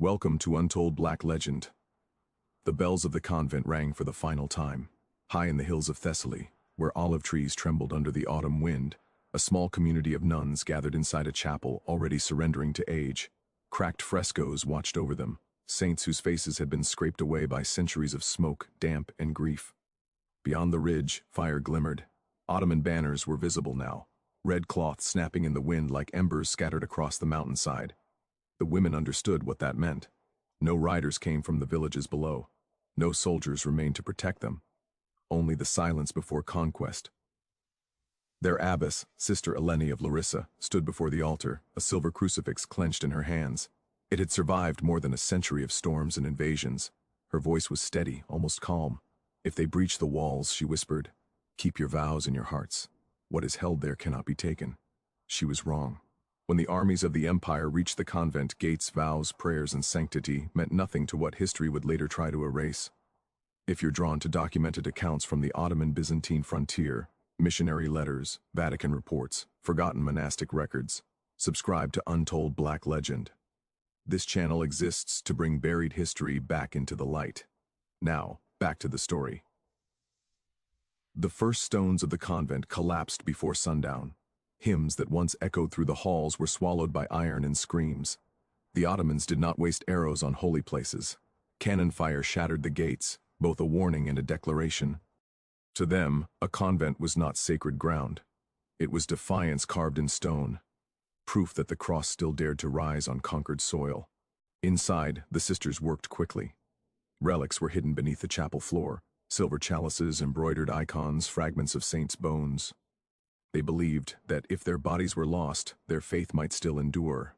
Welcome to Untold Black Legend. The bells of the convent rang for the final time. High in the hills of Thessaly, where olive trees trembled under the autumn wind, a small community of nuns gathered inside a chapel already surrendering to age. Cracked frescoes watched over them, saints whose faces had been scraped away by centuries of smoke, damp, and grief. Beyond the ridge, fire glimmered. Ottoman banners were visible now, red cloth snapping in the wind like embers scattered across the mountainside. The women understood what that meant. No riders came from the villages below. No soldiers remained to protect them. Only the silence before conquest. Their abbess, Sister Eleni of Larissa, stood before the altar, a silver crucifix clenched in her hands. It had survived more than a century of storms and invasions. Her voice was steady, almost calm. If they breach the walls, she whispered, "Keep your vows in your hearts. What is held there cannot be taken." She was wrong. When the armies of the empire reached the convent gates, vows, prayers, and sanctity meant nothing to what history would later try to erase. If you're drawn to documented accounts from the Ottoman Byzantine frontier, missionary letters, Vatican reports, forgotten monastic records, subscribe to Untold Black Legend. This channel exists to bring buried history back into the light. Now, back to the story. The first stones of the convent collapsed before sundown. Hymns that once echoed through the halls were swallowed by iron and screams. The Ottomans did not waste arrows on holy places. Cannon fire shattered the gates, both a warning and a declaration. To them, a convent was not sacred ground. It was defiance carved in stone, proof that the cross still dared to rise on conquered soil. Inside, the sisters worked quickly. Relics were hidden beneath the chapel floor, silver chalices, embroidered icons, fragments of saints' bones. They believed that if their bodies were lost, their faith might still endure.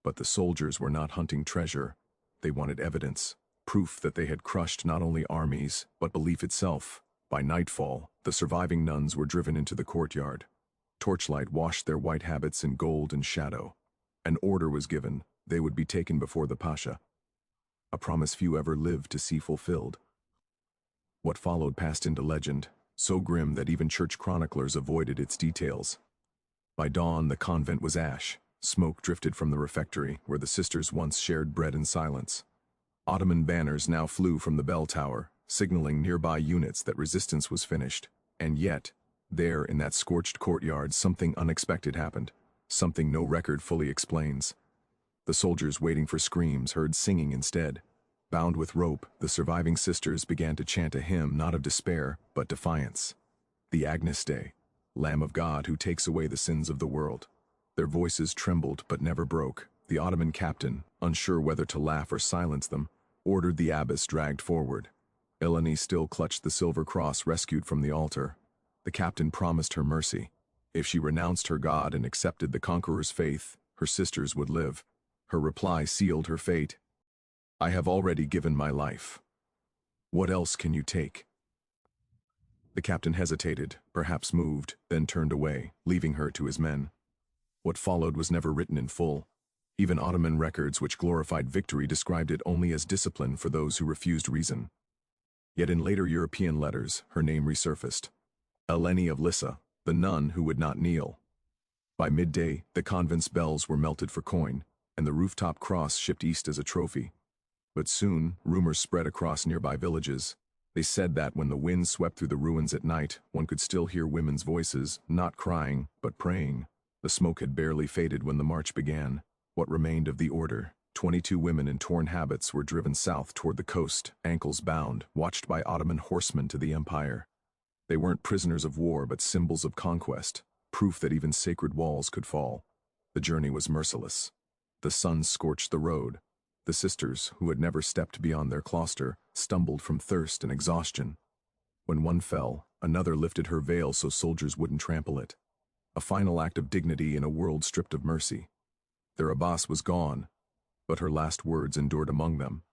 But the soldiers were not hunting treasure. They wanted evidence, proof that they had crushed not only armies, but belief itself. By nightfall, the surviving nuns were driven into the courtyard. Torchlight washed their white habits in gold and shadow. An order was given: they would be taken before the pasha. A promise few ever lived to see fulfilled. What followed passed into legend, so grim that even church chroniclers avoided its details. By dawn, the convent was ash. Smoke drifted from the refectory, where the sisters once shared bread in silence. Ottoman banners now flew from the bell tower, signaling nearby units that resistance was finished. And yet, there in that scorched courtyard, something unexpected happened, something no record fully explains. The soldiers waiting for screams heard singing instead. Bound with rope, the surviving sisters began to chant a hymn not of despair, but defiance. The Agnus Dei, Lamb of God who takes away the sins of the world. Their voices trembled but never broke. The Ottoman captain, unsure whether to laugh or silence them, ordered the abbess dragged forward. Eleni still clutched the silver cross rescued from the altar. The captain promised her mercy. If she renounced her God and accepted the conqueror's faith, her sisters would live. Her reply sealed her fate. "I have already given my life. What else can you take?" The captain hesitated, perhaps moved, then turned away, leaving her to his men. What followed was never written in full. Even Ottoman records which glorified victory described it only as discipline for those who refused reason. Yet in later European letters, her name resurfaced. Eleni of Lissa, the nun who would not kneel. By midday, the convent's bells were melted for coin, and the rooftop cross shipped east as a trophy. But soon, rumors spread across nearby villages. They said that when the wind swept through the ruins at night, one could still hear women's voices, not crying, but praying. The smoke had barely faded when the march began. What remained of the order, 22 women in torn habits, were driven south toward the coast, ankles bound, watched by Ottoman horsemen to the empire. They weren't prisoners of war, but symbols of conquest, proof that even sacred walls could fall. The journey was merciless. The sun scorched the road. The sisters, who had never stepped beyond their cloister, stumbled from thirst and exhaustion. When one fell, another lifted her veil so soldiers wouldn't trample it. A final act of dignity in a world stripped of mercy. Their abbas was gone, but her last words endured among them.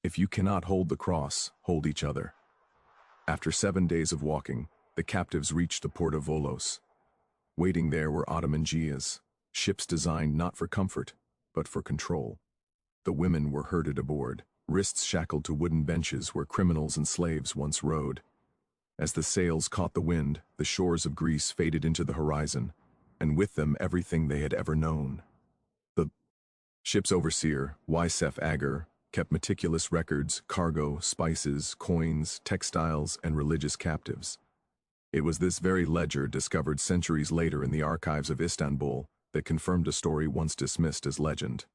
"If you cannot hold the cross, hold each other." After 7 days of walking, the captives reached the port of Volos. Waiting there were Ottoman gias, ships designed not for comfort, but for control. The women were herded aboard, wrists shackled to wooden benches where criminals and slaves once rode. As the sails caught the wind, the shores of Greece faded into the horizon, and with them everything they had ever known. The Ship's overseer, Ysef Agar, kept meticulous records, cargo, spices, coins, textiles, and religious captives. It was this very ledger, discovered centuries later in the archives of Istanbul, that confirmed a story once dismissed as legend.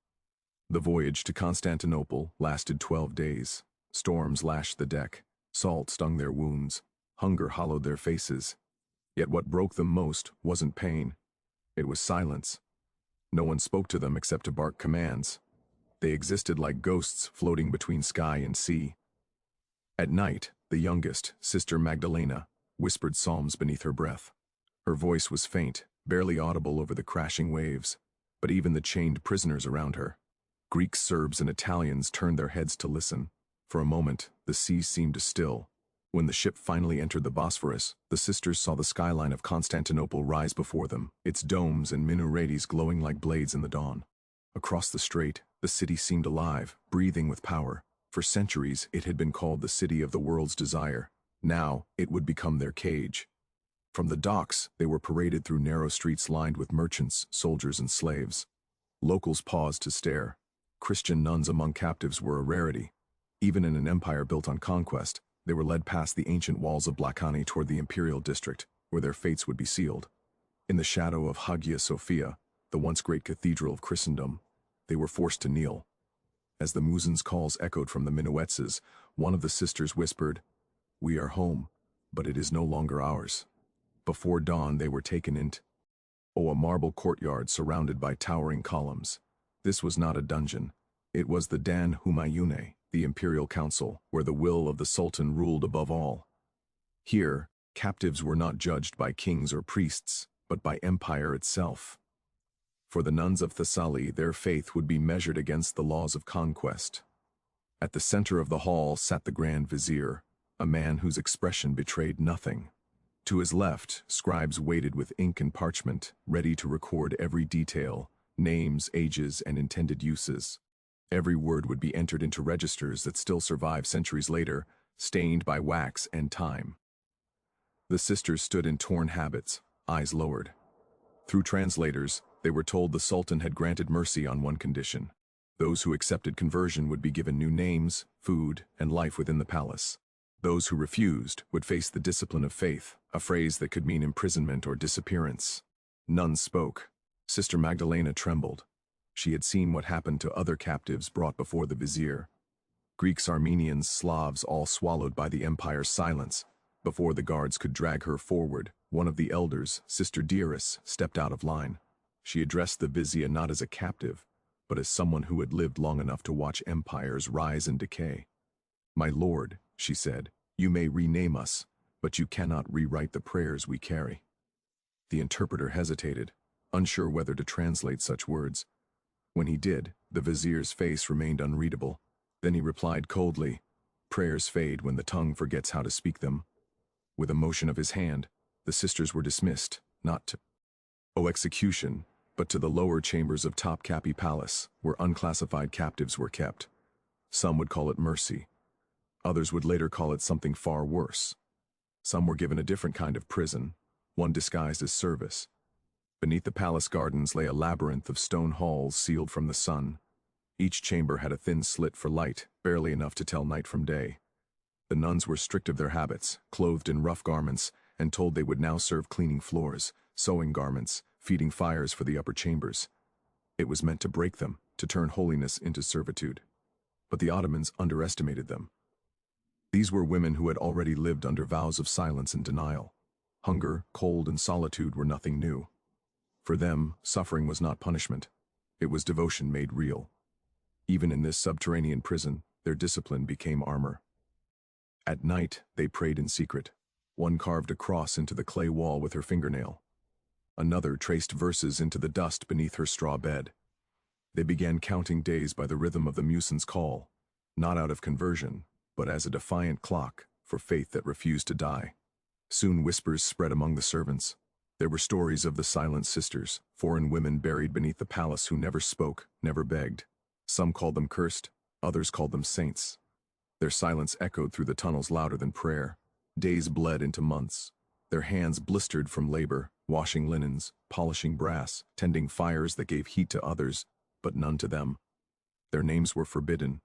The voyage to Constantinople lasted 12 days. Storms lashed the deck, salt stung their wounds, hunger hollowed their faces. Yet what broke them most wasn't pain. It was silence. No one spoke to them except to bark commands. They existed like ghosts floating between sky and sea. At night, the youngest, Sister Magdalena, whispered psalms beneath her breath. Her voice was faint, barely audible over the crashing waves, but even the chained prisoners around her, Greeks, Serbs, and Italians, turned their heads to listen. For a moment, the sea seemed to still. When the ship finally entered the Bosphorus, the sisters saw the skyline of Constantinople rise before them, its domes and minarets glowing like blades in the dawn. Across the strait, the city seemed alive, breathing with power. For centuries, it had been called the city of the world's desire. Now, it would become their cage. From the docks, they were paraded through narrow streets lined with merchants, soldiers, and slaves. Locals paused to stare. Christian nuns among captives were a rarity. Even in an empire built on conquest, they were led past the ancient walls of Blackani toward the imperial district, where their fates would be sealed. In the shadow of Hagia Sophia, the once great cathedral of Christendom, they were forced to kneel. As the muezzin's calls echoed from the minarets, one of the sisters whispered, "We are home, but it is no longer ours." Before dawn, they were taken into a marble courtyard surrounded by towering columns. This was not a dungeon. It was the Dan Humayune, the imperial council, where the will of the sultan ruled above all. Here, captives were not judged by kings or priests, but by empire itself. For the nuns of Thessaly, their faith would be measured against the laws of conquest. At the center of the hall sat the Grand Vizier, a man whose expression betrayed nothing. To his left, scribes waited with ink and parchment, ready to record every detail, names, ages, and intended uses. Every word would be entered into registers that still survive centuries later, stained by wax and time. The sisters stood in torn habits, eyes lowered. Through translators, they were told the Sultan had granted mercy on one condition. Those who accepted conversion would be given new names, food, and life within the palace. Those who refused would face the discipline of faith, a phrase that could mean imprisonment or disappearance. None spoke. Sister Magdalena trembled. She had seen what happened to other captives brought before the vizier. Greeks, Armenians, Slavs, all swallowed by the empire's silence. Before the guards could drag her forward, one of the elders, Sister Diris, stepped out of line. She addressed the vizier not as a captive, but as someone who had lived long enough to watch empires rise and decay. "My lord," she said, "you may rename us, but you cannot rewrite the prayers we carry." The interpreter hesitated, unsure whether to translate such words. When he did, the vizier's face remained unreadable. Then he replied coldly, "Prayers fade when the tongue forgets how to speak them." With a motion of his hand, the sisters were dismissed, not to execution, but to the lower chambers of Topkapi Palace, where unclassified captives were kept. Some would call it mercy. Others would later call it something far worse. Some were given a different kind of prison, one disguised as service. Beneath the palace gardens lay a labyrinth of stone halls sealed from the sun. Each chamber had a thin slit for light, barely enough to tell night from day. The nuns were strict of their habits, clothed in rough garments, and told they would now serve cleaning floors, sewing garments, feeding fires for the upper chambers. It was meant to break them, to turn holiness into servitude. But the Ottomans underestimated them. These were women who had already lived under vows of silence and denial. Hunger, cold, and solitude were nothing new. For them, suffering was not punishment. It was devotion made real. Even in this subterranean prison, their discipline became armor. At night, they prayed in secret. One carved a cross into the clay wall with her fingernail. Another traced verses into the dust beneath her straw bed. They began counting days by the rhythm of the muezzin's call, not out of conversion, but as a defiant clock for faith that refused to die. Soon whispers spread among the servants. There were stories of the silent sisters, foreign women buried beneath the palace who never spoke, never begged. Some called them cursed, others called them saints. Their silence echoed through the tunnels louder than prayer. Days bled into months. Their hands blistered from labor, washing linens, polishing brass, tending fires that gave heat to others. but none to them. Their names were forbidden.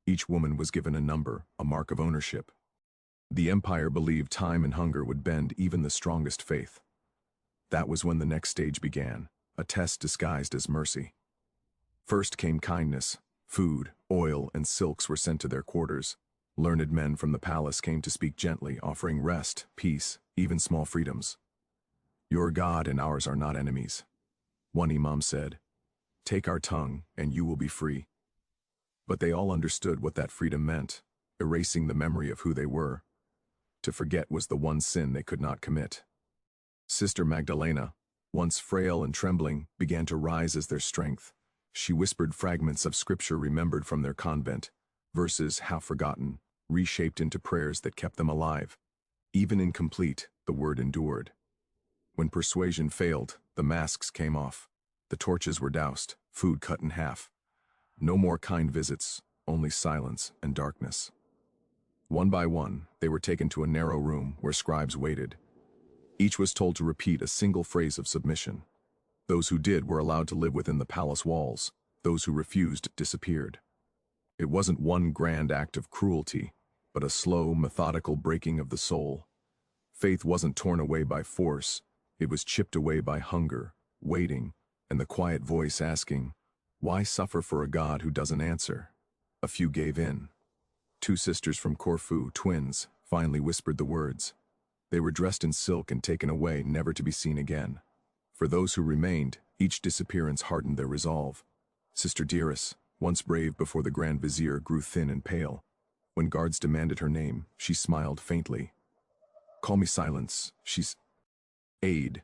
Each woman was given a number, a mark of ownership. The empire believed time and hunger would bend even the strongest faith. That was when the next stage began, a test disguised as mercy. First came kindness. Food, oil, and silks were sent to their quarters. Learned men from the palace came to speak gently, offering rest, peace, even small freedoms. "Your God and ours are not enemies," one imam said. "Take our tongue, and you will be free." But they all understood what that freedom meant, erasing the memory of who they were. To forget was the one sin they could not commit. Sister Magdalena, once frail and trembling, began to rise as their strength. She whispered fragments of scripture remembered from their convent, verses half forgotten, reshaped into prayers that kept them alive. Even incomplete, the word endured. When persuasion failed, the masks came off. The torches were doused, food cut in half. No more kind visits, only silence and darkness. One by one, they were taken to a narrow room where scribes waited. Each was told to repeat a single phrase of submission. Those who did were allowed to live within the palace walls. Those who refused disappeared. It wasn't one grand act of cruelty, but a slow, methodical breaking of the soul. Faith wasn't torn away by force. It was chipped away by hunger, waiting, and the quiet voice asking, "Why suffer for a God who doesn't answer?" A few gave in. 2 sisters from Corfu, twins, finally whispered the words. They were dressed in silk and taken away, never to be seen again. For those who remained, each disappearance hardened their resolve. Sister Dearest, once brave before the Grand Vizier, grew thin and pale. When guards demanded her name, she smiled faintly. "Call me Silence, she's aid."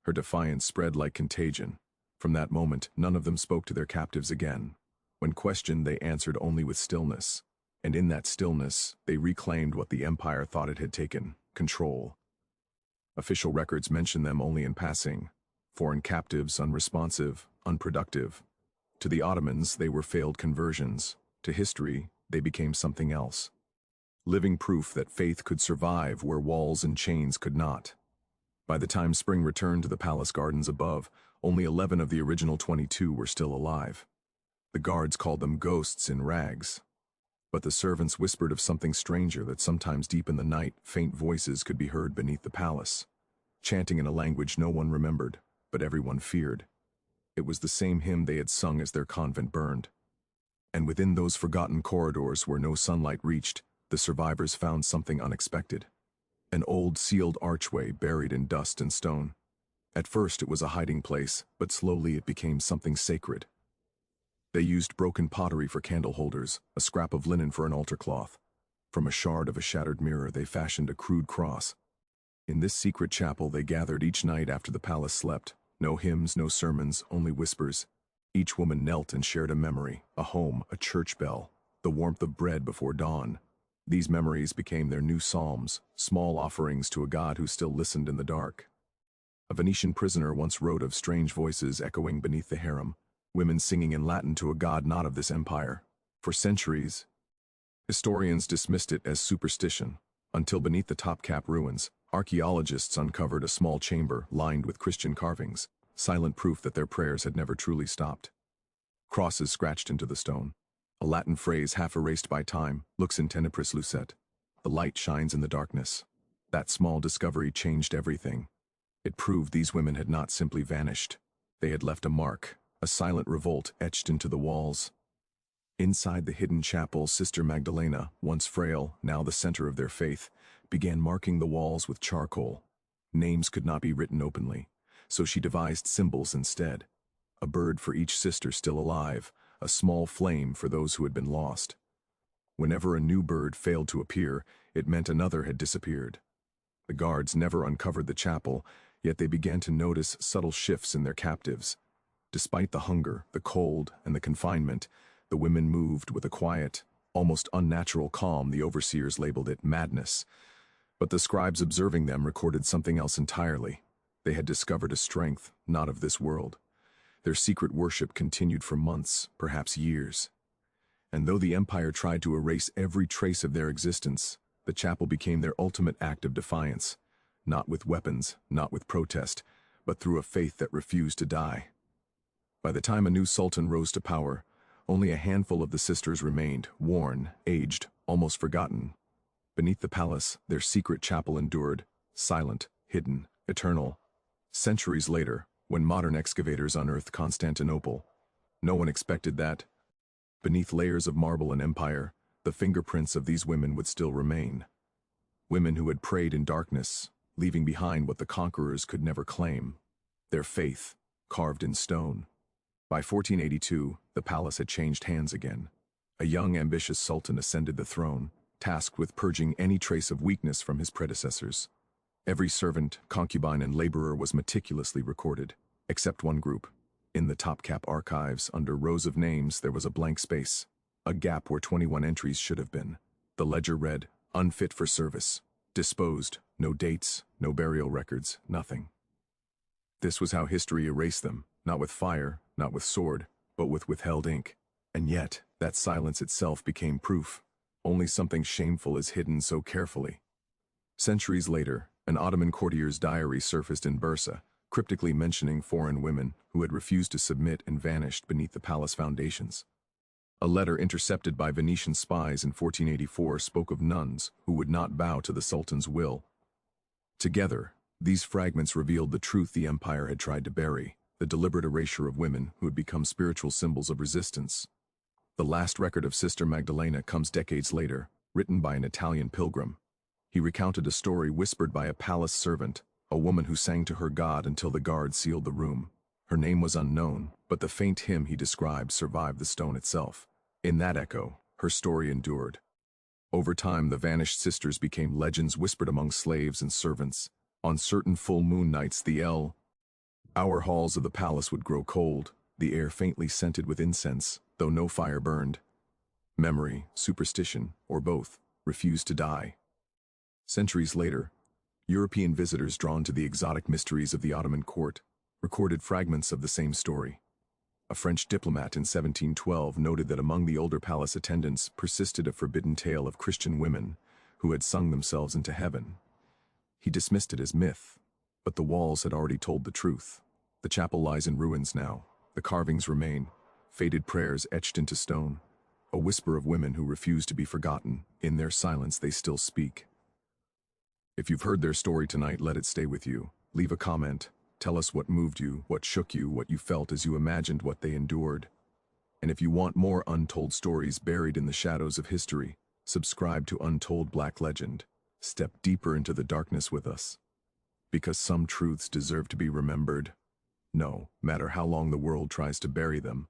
Her defiance spread like contagion. From that moment, none of them spoke to their captives again. When questioned, they answered only with stillness. And in that stillness, they reclaimed what the empire thought it had taken: control. Official records mention them only in passing. Foreign captives, unresponsive, unproductive. To the Ottomans, they were failed conversions. To history, they became something else. Living proof that faith could survive where walls and chains could not. By the time spring returned to the palace gardens above, only 11 of the original 22 were still alive. The guards called them ghosts in rags. But the servants whispered of something stranger, that sometimes deep in the night, faint voices could be heard beneath the palace, chanting in a language no one remembered, but everyone feared. It was the same hymn they had sung as their convent burned. And within those forgotten corridors where no sunlight reached, the survivors found something unexpected. An old sealed archway buried in dust and stone. At first it was a hiding place, but slowly it became something sacred. They used broken pottery for candle holders, a scrap of linen for an altar cloth. From a shard of a shattered mirror they fashioned a crude cross. In this secret chapel they gathered each night after the palace slept. No hymns, no sermons, only whispers. Each woman knelt and shared a memory, a home, a church bell, the warmth of bread before dawn. These memories became their new psalms, small offerings to a God who still listened in the dark. A Venetian prisoner once wrote of strange voices echoing beneath the harem, women singing in Latin to a God not of this empire. For centuries, historians dismissed it as superstition, until beneath the Topkap ruins, archaeologists uncovered a small chamber lined with Christian carvings, silent proof that their prayers had never truly stopped. Crosses scratched into the stone. A Latin phrase half erased by time, lux in tenebris lucet. The light shines in the darkness. That small discovery changed everything. It proved these women had not simply vanished. They had left a mark, a silent revolt etched into the walls. Inside the hidden chapel, Sister Magdalena, once frail, now the center of their faith, began marking the walls with charcoal. Names could not be written openly, so she devised symbols instead. A bird for each sister still alive, a small flame for those who had been lost. Whenever a new bird failed to appear, it meant another had disappeared. The guards never uncovered the chapel, yet they began to notice subtle shifts in their captives. Despite the hunger, the cold, and the confinement, the women moved with a quiet, almost unnatural calm. The overseers labeled it madness. But the scribes observing them recorded something else entirely. They had discovered a strength not of this world. Their secret worship continued for months, perhaps years. And though the empire tried to erase every trace of their existence, the chapel became their ultimate act of defiance. Not with weapons, not with protest, but through a faith that refused to die. By the time a new sultan rose to power, only a handful of the sisters remained, worn, aged, almost forgotten. Beneath the palace, their secret chapel endured, silent, hidden, eternal. Centuries later, when modern excavators unearthed Constantinople, no one expected that, beneath layers of marble and empire, the fingerprints of these women would still remain. Women who had prayed in darkness, leaving behind what the conquerors could never claim, their faith, carved in stone. By 1482, the palace had changed hands again. A young, ambitious sultan ascended the throne, tasked with purging any trace of weakness from his predecessors. Every servant, concubine, and laborer was meticulously recorded, except one group. In the Topkap archives, under rows of names, there was a blank space, a gap where 21 entries should have been. The ledger read, "Unfit for service, disposed, no dates, no burial records, nothing." This was how history erased them, not with fire, not with sword, but with withheld ink. And yet, that silence itself became proof. Only something shameful is hidden so carefully. Centuries later, an Ottoman courtier's diary surfaced in Bursa, cryptically mentioning foreign women who had refused to submit and vanished beneath the palace foundations. A letter intercepted by Venetian spies in 1484 spoke of nuns who would not bow to the Sultan's will. Together, these fragments revealed the truth the empire had tried to bury, the deliberate erasure of women who had become spiritual symbols of resistance. The last record of Sister Magdalena comes decades later, written by an Italian pilgrim. He recounted a story whispered by a palace servant, a woman who sang to her God until the guards sealed the room. Her name was unknown, but the faint hymn he described survived the stone itself. In that echo, her story endured. Over time, the vanished sisters became legends whispered among slaves and servants. On certain full moon nights, our halls of the palace would grow cold, the air faintly scented with incense, though no fire burned. Memory, superstition, or both, refused to die. Centuries later, European visitors drawn to the exotic mysteries of the Ottoman court recorded fragments of the same story. A French diplomat in 1712 noted that among the older palace attendants persisted a forbidden tale of Christian women who had sung themselves into heaven. He dismissed it as myth, but the walls had already told the truth. The chapel lies in ruins now. The carvings remain, faded prayers etched into stone. A whisper of women who refuse to be forgotten. In their silence, they still speak. If you've heard their story tonight, let it stay with you. Leave a comment. Tell us what moved you, what shook you, what you felt as you imagined what they endured. And if you want more untold stories buried in the shadows of history, subscribe to Untold Black Legend. Step deeper into the darkness with us. Because some truths deserve to be remembered. No matter how long the world tries to bury them.